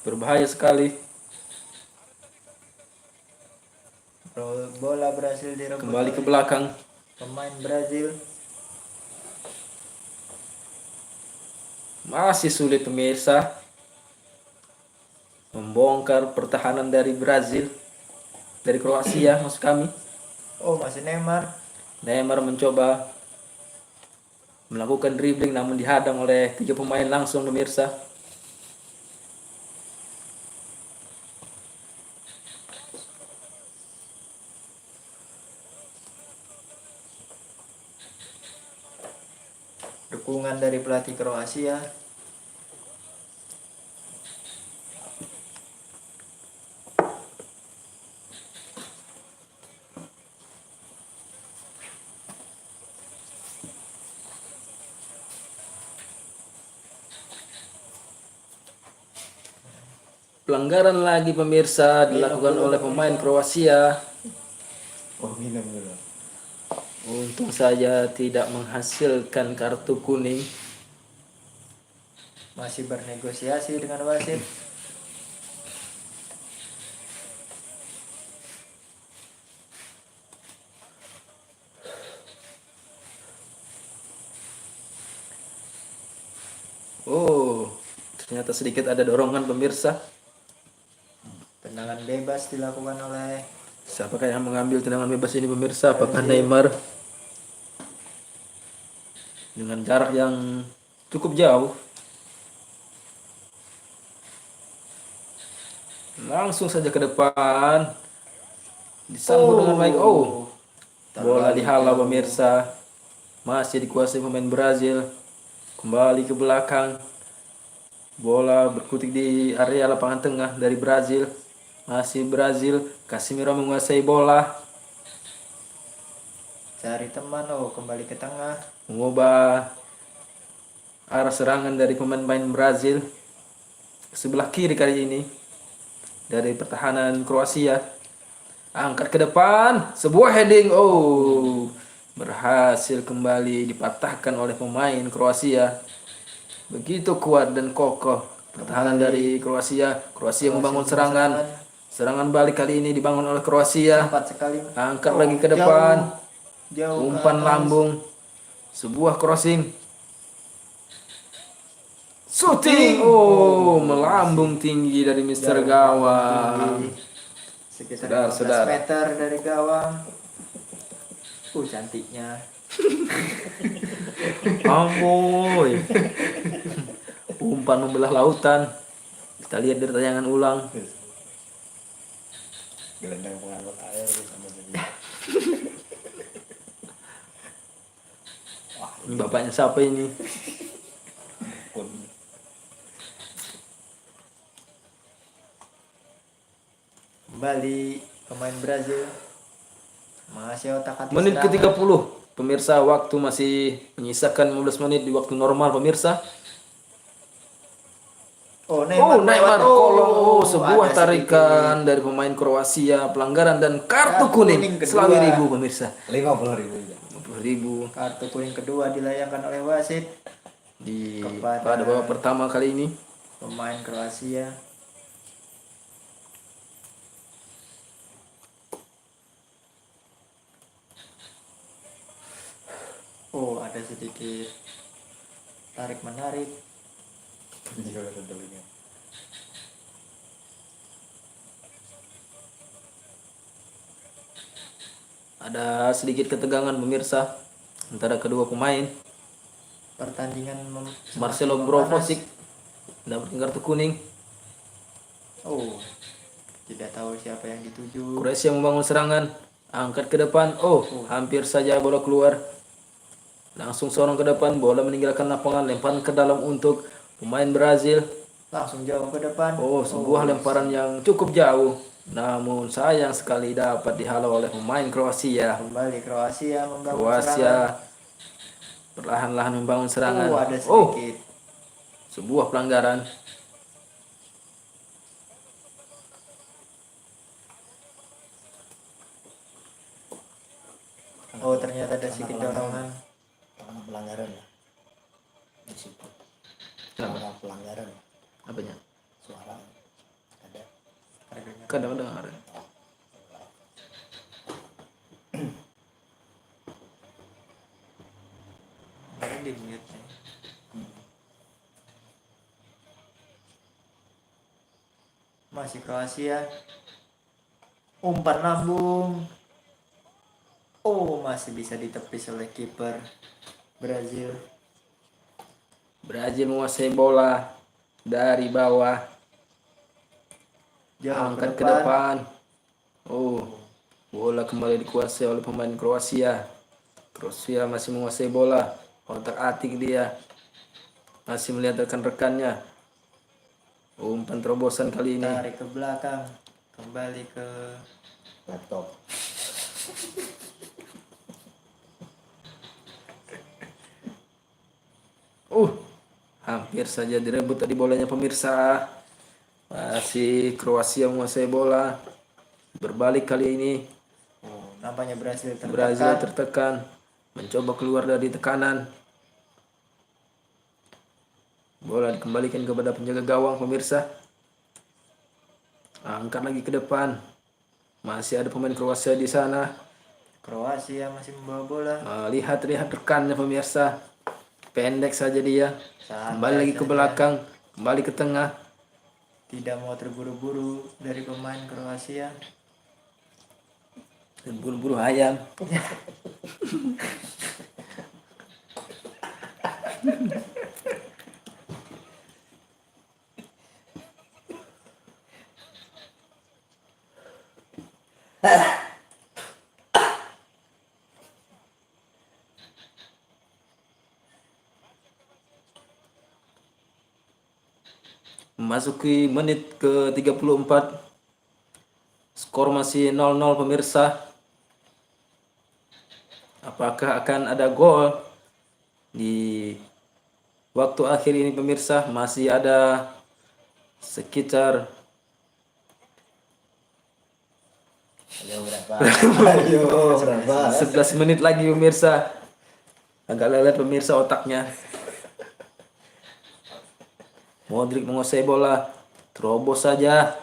berbahaya sekali. Bola berhasil direbut Kembali ke oleh belakang. pemain Brazil. Masih sulit pemirsa membongkar pertahanan dari Brazil, dari Kroasia maksud kami. Oh, masih Neymar. Neymar mencoba melakukan dribbling namun dihadang oleh 3 pemain langsung pemirsa. Dukungan dari pelatih Kroasia. Pelanggaran lagi pemirsa dilakukan oleh pemain Kroasia. Oh, minum dulu. Untung saja tidak menghasilkan kartu kuning. Masih bernegosiasi dengan wasit. Oh, ternyata sedikit ada dorongan pemirsa. Tendangan bebas dilakukan oleh Siapakah yang mengambil tendangan bebas ini pemirsa? Apakah Neymar? Dengan jarak yang cukup jauh. Langsung saja ke depan. Disambut dengan baik. Oh, bola dihalau pemirsa. Masih dikuasai pemain Brazil. Kembali ke belakang. Bola berkutik di area lapangan tengah dari Brazil. Masih Brazil. Casemiro menguasai bola. cari teman. Oh, kembali ke tengah. Mengubah arah serangan dari pemain-pemain Brazil sebelah kiri kali ini dari pertahanan Kroasia. Angkat ke depan, sebuah heading. Oh, berhasil kembali dipatahkan oleh pemain Kroasia. Begitu kuat dan kokoh pertahanan dari Kroasia. Kroasia membangun serangan. Serangan balik kali ini dibangun oleh Kroasia. Cepat sekali. Angkat lagi ke depan. Jauh ke Umpan atas. lambung. Sebuah crossing. Shooting. Oh, melambung tinggi dari Mr. Gawang. Sekitar 15 Saudara. meter dari gawang. Cantiknya. Amboy. Umpan membelah lautan. Kita lihat dari tayangan ulang. Gelendang pengangkut air sama jadi. Ini bapaknya siapa ini? Pun. Kembali pemain Brazil. Masih otak-atik Menit serangan. ke-30. Pemirsa, waktu masih menyisakan 15 menit di waktu normal pemirsa. Oh, Oh, Neymar kolong. Oh, sebuah ada tarikan dari pemain Kroasia, pelanggaran dan kartu kuning. kedua. Selawi ribu pemirsa. 50.000. 50.000 Kartu kuning kedua dilayangkan oleh wasit di Kepada- pada babak pertama kali ini. pemain Kroasia. Oh, ada sedikit tarik menarik. Jika ada telinga. Ada sedikit ketegangan pemirsa antara kedua pemain. Pertandingan Marcelo semakin Brozovic dapat kartu kuning. memanas. Oh, tidak tahu siapa yang dituju. Kroasia membangun serangan, angkat ke depan. Oh, hampir saja bola keluar. Langsung sorong ke depan, bola meninggalkan lapangan, lemparan ke dalam untuk pemain Brazil. Langsung jauh ke depan. Oh, sebuah lemparan yang cukup jauh. Namun sayang sekali dapat dihalau oleh pemain Kroasia. Kembali Kroasia membangun serangan. Kroasia perlahan-lahan membangun serangan. Oh, ada Oh, sedikit. sebuah pelanggaran. Oh, ternyata ada sedikit dorongan. Karena pelanggaran ya. Di situ. Kenapa? Karena pelanggaran. Apanya? Suara ada. Kadang-kadang ada. Baru di mute nih. Masih Kroasia. Umpan lambung. Oh, masih bisa ditepis oleh kiper Brazil. Brazil menguasai bola dari bawah, Jauh angkat ke depan. Oh, bola kembali dikuasai oleh pemain Kroasia. Kroasia masih menguasai bola, otak-atik dia, masih melihat rekan-rekannya. Umpan terobosan kali ini. Tarik ke belakang. Kembali ke Laptop. Hampir saja direbut tadi bolanya pemirsa. Masih Kroasia menguasai bola. Berbalik kali ini. Oh, nampaknya Brazil tertekan. Brazil tertekan, mencoba keluar dari tekanan. Bola dikembalikan kepada penjaga gawang pemirsa. Angkat lagi ke depan. Masih ada pemain Kroasia di sana. Kroasia masih membawa bola. Lihat rekannya pemirsa. Pendek saja dia. Santai Kembali lagi ke saja. belakang, kembali ke tengah. Tidak mau terburu-buru dari pemain Kroasia. Dan buru-buru ayam. Memasuki menit ke-34. Skor masih 0-0 pemirsa. Apakah akan ada gol di waktu akhir ini pemirsa masih ada sekitar Ayo berapa? Ayo berapa? 11 menit lagi pemirsa. Agak lelet pemirsa otaknya. Modric menguasai bola, terobos saja,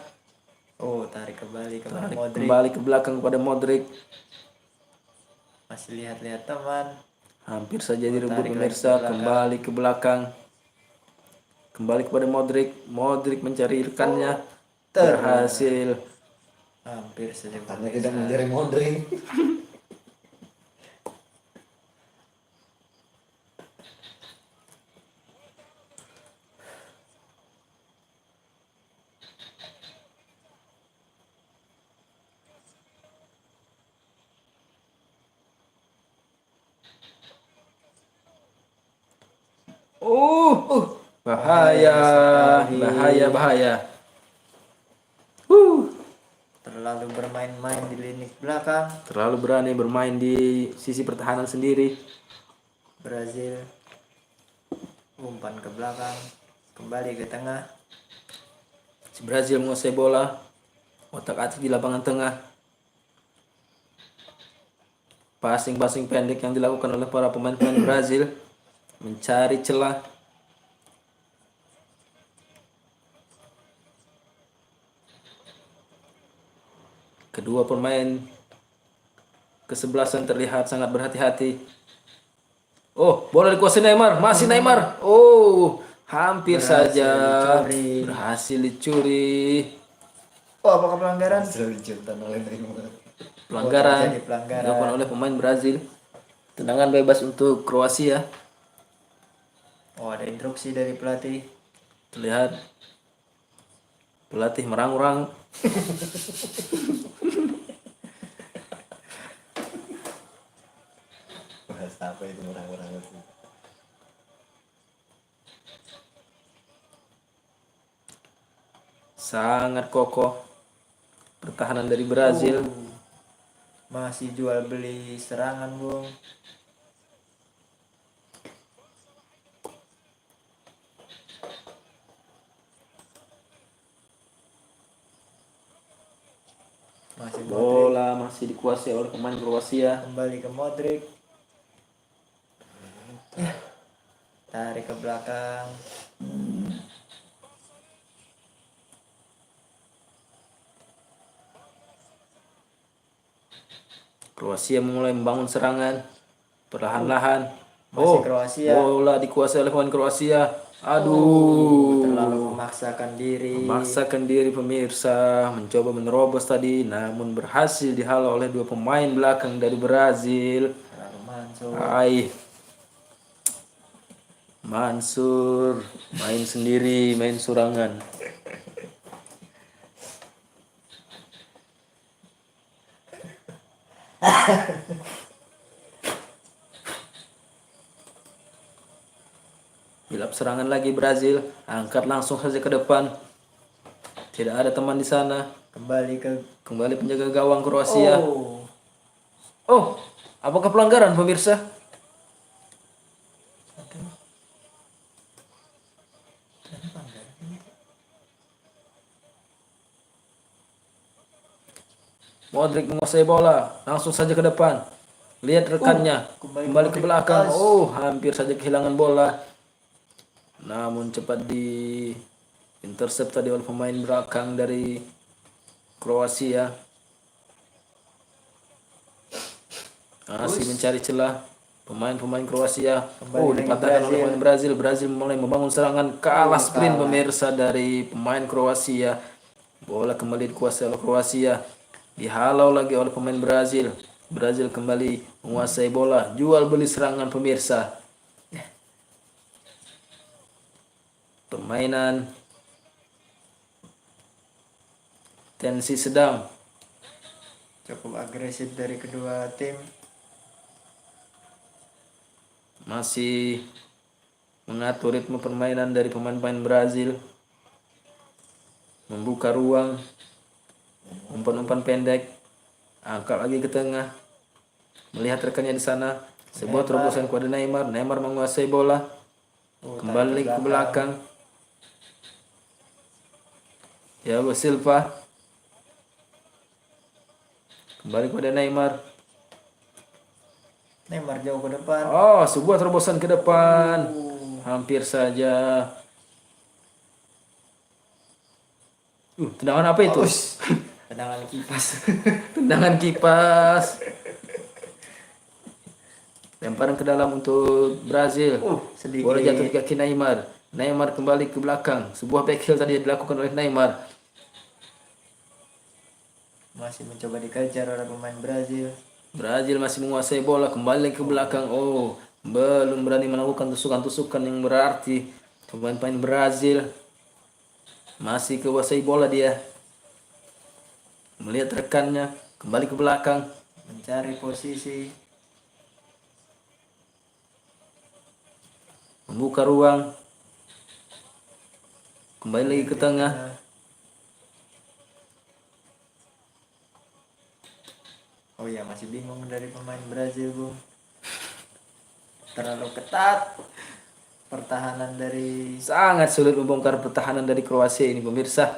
Oh, tarik kembali ke tarik Modric. kembali ke belakang kepada Modric. Masih lihat-lihat teman. Hampir saja direbut tarik lagi pemirsa, ke belakang. kembali ke belakang. Kembali kepada Modric. Modric mencari rekannya. Berhasil. Hampir saja Karena pemirsa. tidak mencari Modric. Bahaya, sekali. bahaya. Terlalu bermain-main di lini belakang. Terlalu berani bermain di sisi pertahanan sendiri. Brazil umpan ke belakang, kembali ke tengah. Si Brazil menguasai bola. Otak-atik di lapangan tengah. Passing-passing pendek yang dilakukan oleh para pemain-pemain Brazil. Mencari celah. Kedua pemain kesebelasan terlihat sangat berhati-hati. Oh, bola dikuasai Neymar, masih Neymar. Oh, hampir saja dicuri. berhasil dicuri. Oh, apakah pelanggaran? Sudah dicetak oleh Neymar. Pelanggaran terjadi pelanggaran. dilakukan oleh pemain Brazil. Tendangan bebas untuk Kroasia. Oh, ada instruksi dari pelatih. Terlihat pelatih merang-rang. Bahas apa itu orang-orang itu? Sangat kokoh pertahanan dari Brazil. Masih jual beli serangan, Bung. Masih Modric, Bola masih dikuasai oleh pemain Kroasia. kembali ke Modric. Tarik ke belakang. Kroasia mulai membangun serangan perlahan-lahan. Masih Kroasia. Bola dikuasai oleh pemain Kroasia. Aduh, Terlalu memaksakan diri. memaksakan diri pemirsa, mencoba menerobos tadi, namun berhasil dihalau oleh dua pemain belakang dari Brazil. Terlalu Mansur. Mansur main sendiri, main surangan. Hilap serangan lagi Brazil, angkat langsung saja ke depan. Tidak ada teman di sana. Kembali penjaga gawang Kroasia. Oh, apakah pelanggaran pemirsa? Modric menguasai bola, langsung saja ke depan. Lihat rekannya, kembali ke belakang. Oh, hampir saja kehilangan bola. Namun cepat di intercept tadi oleh pemain belakang dari Kroasia. Masih mencari celah pemain-pemain Kroasia. Dipatahkan oleh pemain Brazil. Brazil mulai membangun serangan, kalah sprint pemirsa dari pemain Kroasia. Bola kembali dikuasai oleh Kroasia. Dihalau lagi oleh pemain Brazil. Brazil kembali menguasai bola. Jual beli serangan pemirsa. Permainan tensi sedang. Cukup agresif dari kedua tim. Masih mengatur ritme permainan dari pemain-pemain Brazil. Membuka ruang. Umpan-umpan pendek. Angkat lagi ke tengah. Melihat rekannya di sana. Sebuah terobosan kepada Neymar. Neymar menguasai bola. Oh, Kembali tarik ke belakang. Thiago Silva. Kembali kepada Neymar. Neymar jauh ke depan. Oh, sebuah terobosan ke depan. Hampir saja. Tendangan apa itu? Tendangan kipas. Tendangan kipas. Lemparan ke dalam untuk Brazil. Sedikit. Bola jatuh di kaki Neymar. Neymar kembali ke belakang. Sebuah back heel tadi dilakukan oleh Neymar. Masih mencoba dikejar oleh pemain Brazil. Brazil masih menguasai bola. Kembali ke belakang. Oh, belum berani melakukan tusukan-tusukan yang berarti. Pemain-pemain Brazil masih kuasai bola dia. Melihat rekannya. Kembali ke belakang. Mencari posisi. Membuka ruang. Kembali lagi ke tengah. Oh ya, masih bingung dari pemain Brazil, Bung. Terlalu ketat pertahanan dari Sangat sulit membongkar pertahanan dari Kroasia ini pemirsa.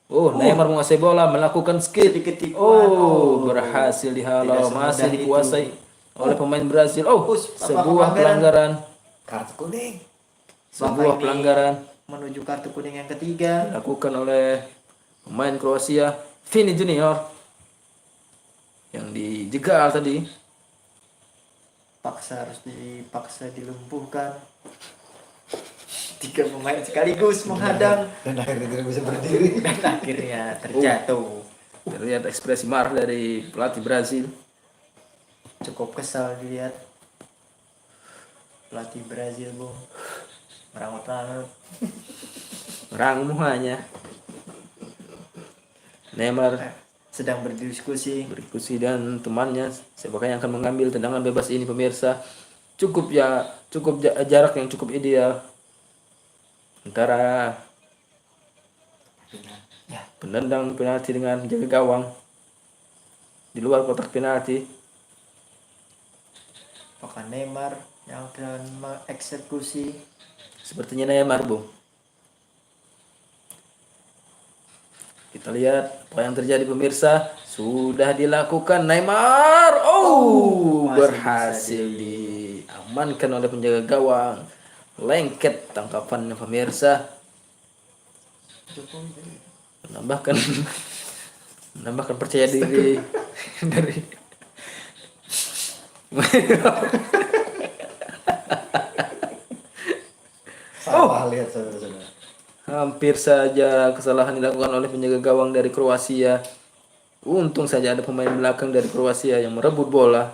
Oh, Neymar menguasai bola, melakukan skill. Sedikit tipuan. Berhasil dihalau, Tidak semudah masih itu. dikuasai oleh pemain Brazil. Oh, sebuah pelanggaran. pelanggaran. Kartu kuning. Sebuah Ini pelanggaran menuju kartu kuning yang ketiga. dilakukan oleh pemain Kroasia, Vini Junior. Yang dijegal tadi. Harus dipaksa dilumpuhkan. 3 pemain sekaligus menghadang Dan akhirnya tidak bisa berdiri. dan akhirnya terjatuh. Terlihat ekspresi marah dari pelatih Brazil. Cukup kesal dilihat pelatih Brazil, Bung. Merangut-rangut. Merang muhanya. Neymar Sedang berdiskusi. dan temannya siapakah yang akan mengambil tendangan bebas ini pemirsa. Cukup jarak yang cukup ideal antara penendang penalti dengan jaga gawang di luar kotak penalti. Apakah Neymar yang akan mengeksekusi? Sepertinya Neymar, Bung. Kita lihat apa yang terjadi pemirsa. Sudah dilakukan Neymar. Berhasil diamankan oleh penjaga gawang. Lengket tangkapannya pemirsa. Menambahkan percaya diri dari Salah lihat saudara-saudara. hampir saja kesalahan dilakukan oleh penjaga gawang dari Kroasia. Untung saja ada pemain belakang dari Kroasia yang merebut bola.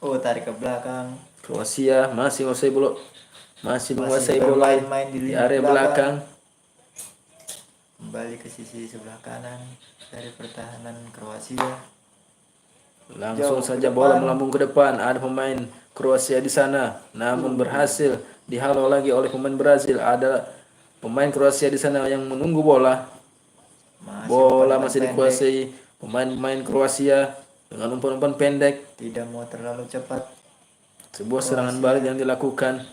Tarik ke belakang. Kroasia masih menguasai bola bermain-main di area belakang. Kembali ke sisi sebelah kanan dari pertahanan Kroasia. Langsung Jauh saja ke bola depan. melambung ke depan. Ada pemain Kroasia di sana, namun berhasil dihalau lagi oleh pemain Brazil. Ada pemain Kroasia di sana yang menunggu bola. Bola masih dikuasai pemain-pemain Kroasia dengan umpan-umpan pendek. Tidak mau terlalu cepat. Sebuah serangan balik yang dilakukan.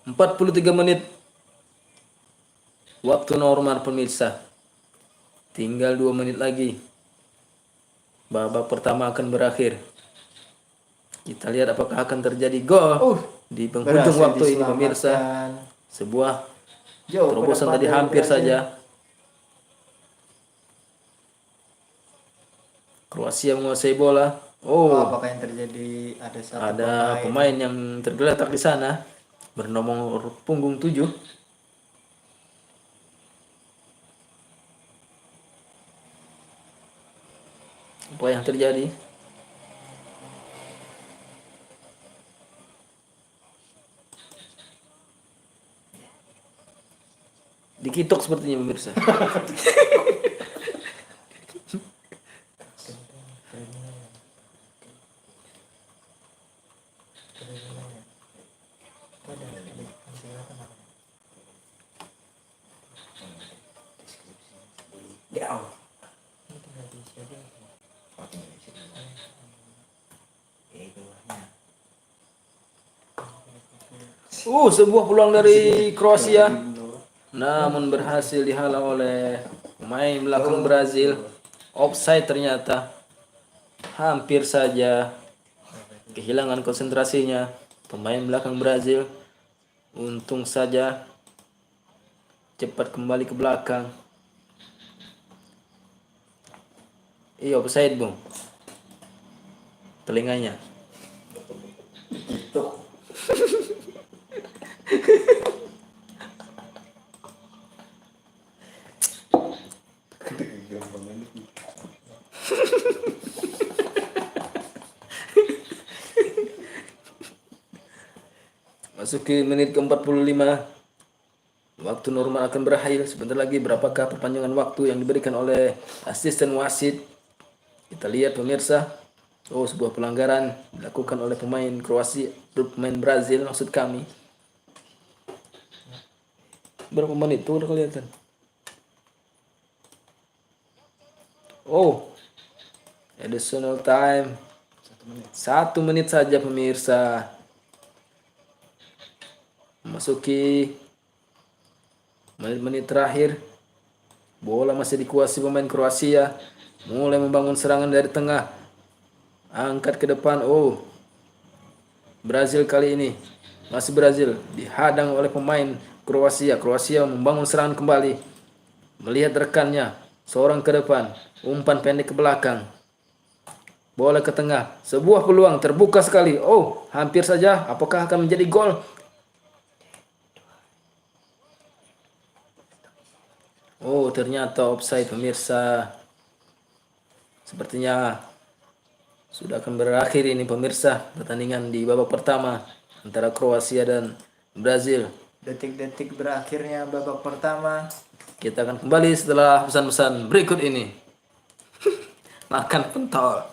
Empat puluh 43 menit waktu normal pemirsa. Tinggal 2 menit lagi. Babak pertama akan berakhir. Kita lihat apakah akan terjadi gol di penghujung waktu ini pemirsa. Sebuah terobosan tadi hampir saja. Kroasia menguasai bola. Apakah yang terjadi? Ada pemain yang tergeletak di sana bernomor punggung 7. Apa yang terjadi? Dikitok sepertinya pemirsa. Sebuah peluang dari Kroasia. Namun berhasil dihalau oleh pemain belakang Brazil. Offside ternyata. Hampir saja kehilangan konsentrasinya pemain belakang Brazil. Untung saja cepat kembali ke belakang. Iya, offside, Bung. Telinganya. Masuk ke menit ke-45. Waktu normal akan berakhir. Sebentar lagi berapakah perpanjangan waktu yang diberikan oleh asisten wasit? Kita lihat pemirsa. Sebuah pelanggaran dilakukan oleh pemain Kroasia, pemain Brazil maksud kami. Berapa menit tuh udah kelihatan? Additional time. 1 menit saja pemirsa. Memasuki menit-menit terakhir. Bola masih dikuasai pemain Kroasia. Mulai membangun serangan dari tengah. Angkat ke depan. Brazil kali ini. Masih Brazil. Dihadang oleh pemain Kroasia. Kroasia membangun serangan kembali. Melihat rekannya. Seorang ke depan. Umpan pendek ke belakang. Bola ke tengah. Sebuah peluang terbuka sekali. Hampir saja. Apakah akan menjadi gol? Ternyata offside pemirsa. Sepertinya sudah akan berakhir ini pemirsa pertandingan di babak pertama antara Kroasia dan Brazil. Detik-detik berakhirnya babak pertama. Kita akan kembali setelah pesan-pesan berikut ini. Makan pentol.